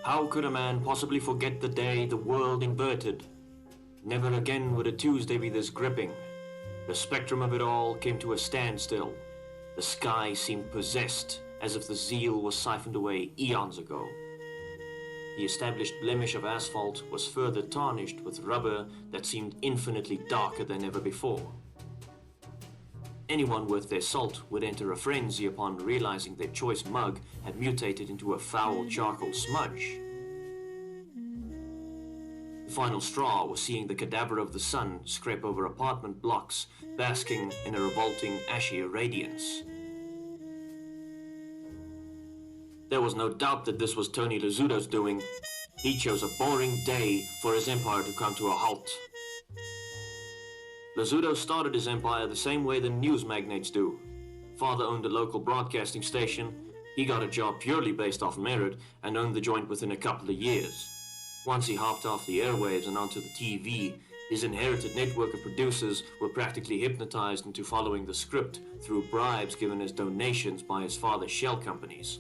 How could a man possibly forget the day the world inverted? Never again would a Tuesday be this gripping. The spectrum of it all came to a standstill. The sky seemed possessed, as if the zeal was siphoned away eons ago. The established blemish of asphalt was further tarnished with rubber that seemed infinitely darker than ever before. Anyone worth their salt would enter a frenzy upon realizing their choice mug had mutated into a foul charcoal smudge. The final straw was seeing the cadaver of the sun scrape over apartment blocks, basking in a revolting ashy radiance. There was no doubt that this was Tony Lazuto's doing. He chose a boring day for his empire to come to a halt. Lazuto started his empire the same way the news magnates do. Father owned a local broadcasting station. He got a job purely based off merit and owned the joint within a couple of years. Once he hopped off the airwaves and onto the TV, his inherited network of producers were practically hypnotized into following the script through bribes given as donations by his father's shell companies.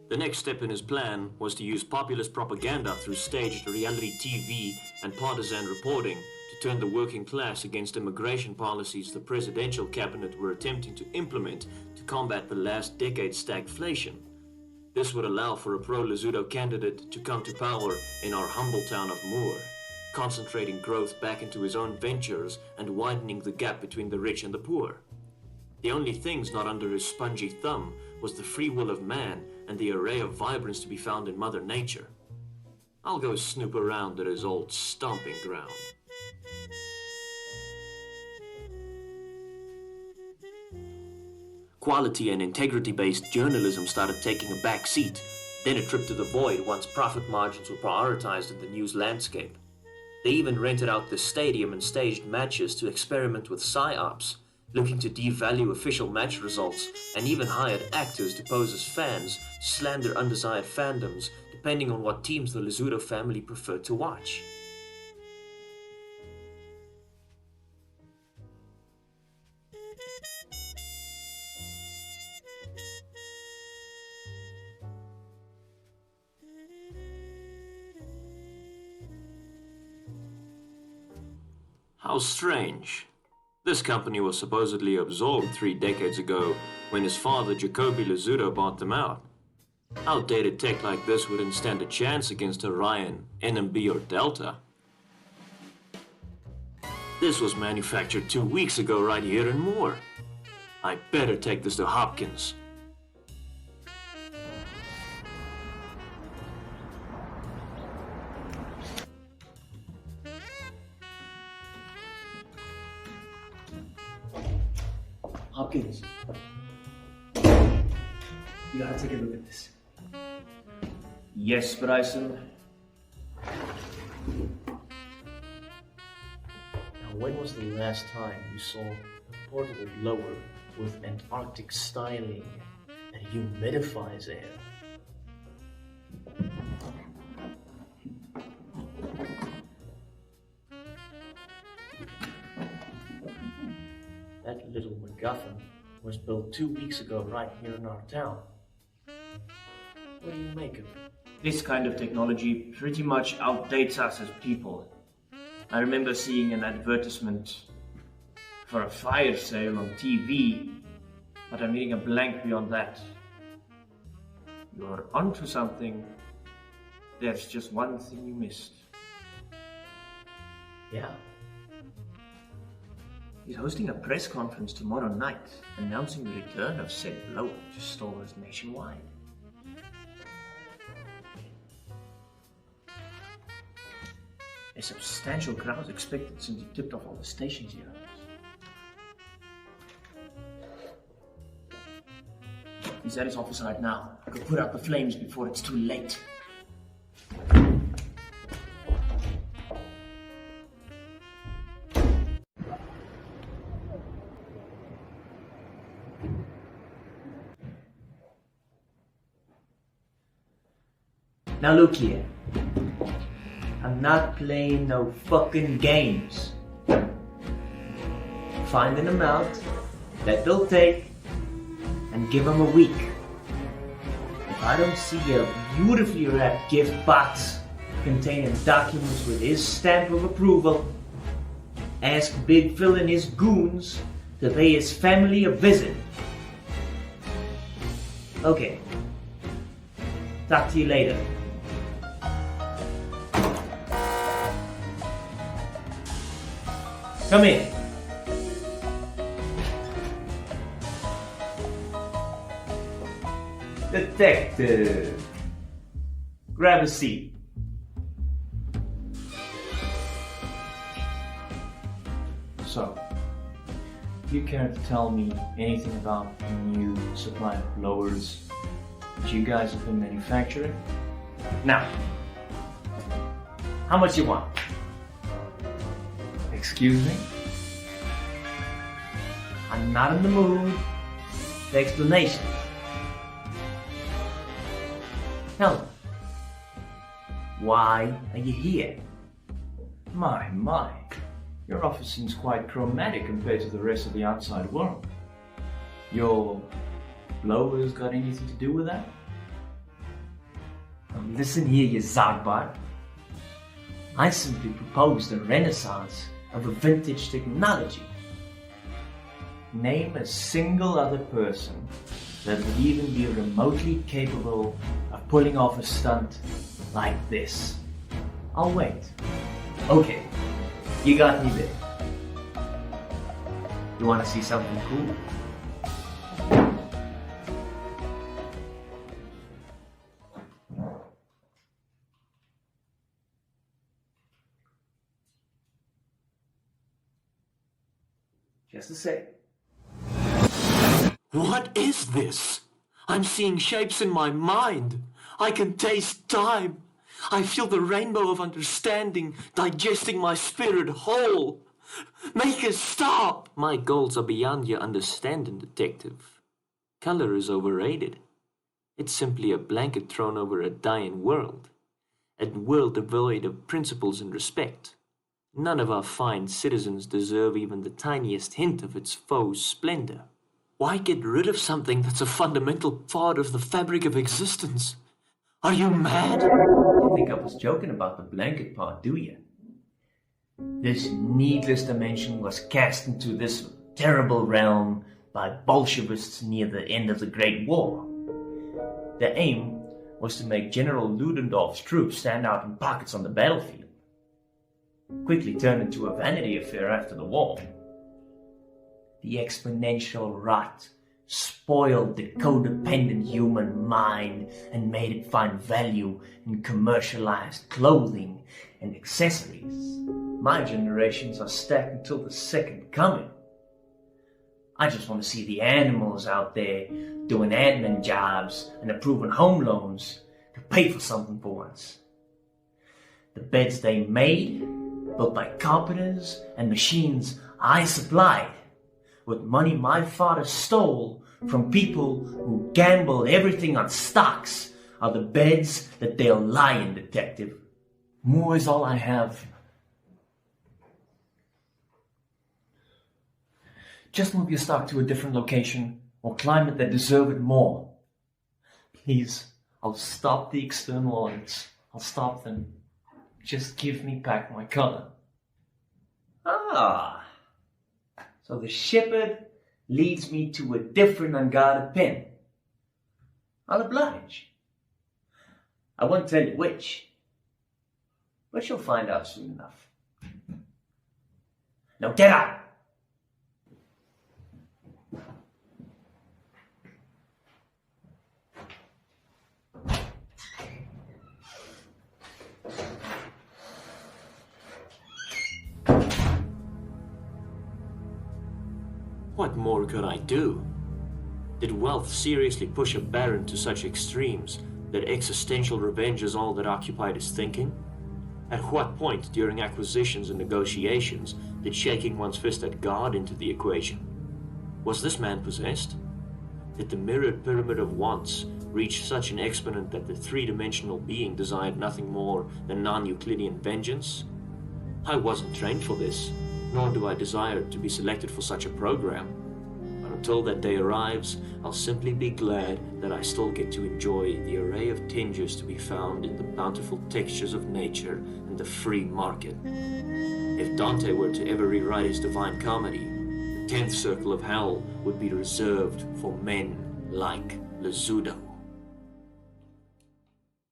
The next step in his plan was to use populist propaganda through staged reality TV and partisan reporting to turn the working class against immigration policies the presidential cabinet were attempting to implement to combat the last decade's stagflation. This would allow for a pro-Lazuto candidate to come to power in our humble town of Moore, concentrating growth back into his own ventures and widening the gap between the rich and the poor. The only things not under his spongy thumb was the free will of man and the array of vibrance to be found in Mother Nature. I'll go snoop around at his old stomping ground. Quality and integrity-based journalism started taking a back seat, then a trip to the void once profit margins were prioritized in the news landscape. They even rented out the stadium and staged matches to experiment with psyops, looking to devalue official match results, and even hired actors to pose as fans, slander undesired fandoms, depending on what teams the Lazuto family preferred to watch. How strange. This company was supposedly absorbed 3 decades ago when his father Jacoby Lazuto bought them out. Outdated tech like this wouldn't stand a chance against Orion, NMB or Delta. This was manufactured 2 weeks ago right here in Moore. I better take this to Hopkins. Hopkins, you gotta take a look at this. Yes, Bryson. Now, when was the last time you saw a portable blower with Antarctic styling that humidifies air? That little MacGuffin was built 2 weeks ago right here in our town. What do you make of it? This kind of technology pretty much outdates us as people. I remember seeing an advertisement for a fire sale on TV, but I'm reading a blank beyond that. You're onto something. There's just one thing you missed. Yeah. He's hosting a press conference tomorrow night, announcing the return of said blower to stores nationwide. A substantial crowd is expected since he tipped off all the stations he owns. He's at his office right now. I could put out the flames before it's too late. Now look here. I'm not playing no fucking games. Find an amount that they'll take and give them a week. If I don't see a beautifully wrapped gift box containing documents with his stamp of approval, ask Big Phil and his goons to pay his family a visit. Okay. Talk to you later. Come in. Detective. Grab a seat. So, do you care to tell me anything about the new supply of blowers that you guys have been manufacturing? Now, how much you want? Excuse me? I'm not in the mood for explanations. Tell me, why are you here? My, your office seems quite chromatic compared to the rest of the outside world. Your blowers got anything to do with that? Now listen here, you Zarbar. I simply proposed a renaissance of a vintage technology. Name a single other person that would even be remotely capable of pulling off a stunt like this. I'll wait. Okay, you got me there. You want to see something cool? Just a sec. What is this? I'm seeing shapes in my mind. I can taste time. I feel the rainbow of understanding digesting my spirit whole. Make it stop! My goals are beyond your understanding, detective. Color is overrated. It's simply a blanket thrown over a dying world. A world devoid of principles and respect. None of our fine citizens deserve even the tiniest hint of its faux splendor. Why get rid of something that's a fundamental part of the fabric of existence? Are you mad? You think I was joking about the blanket part, do you? This needless dimension was cast into this terrible realm by Bolshevists near the end of the Great War. Their aim was to make General Ludendorff's troops stand out in pockets on the battlefield. Quickly turned into a vanity affair after the war. The exponential rot spoiled the codependent human mind and made it find value in commercialized clothing and accessories. My generations are stacked until the second coming. I just want to see the animals out there doing admin jobs and approving home loans to pay for something for once. The beds they made, built by carpenters and machines I supplied, with money my father stole from people who gamble everything on stocks, are the beds that they'll lie in, detective. More is all I have. Just move your stock to a different location or climate that deserve it more. Please, I'll stop the external audits. I'll stop them. Just give me back my color. Ah, so the shepherd leads me to a different unguarded pen. I'll oblige. I won't tell you which, but you'll find out soon enough. Now get out! What more could I do? Did wealth seriously push a baron to such extremes that existential revenge is all that occupied his thinking? At what point during acquisitions and negotiations did shaking one's fist at God enter the equation? Was this man possessed? Did the mirrored pyramid of wants reach such an exponent that the three-dimensional being desired nothing more than non-Euclidean vengeance? I wasn't trained for this, nor do I desire to be selected for such a program. until that day arrives, I'll simply be glad that I still get to enjoy the array of tinges to be found in the bountiful textures of nature and the free market. If Dante were to ever rewrite his Divine Comedy, the 10th circle of hell would be reserved for men like Lazuto.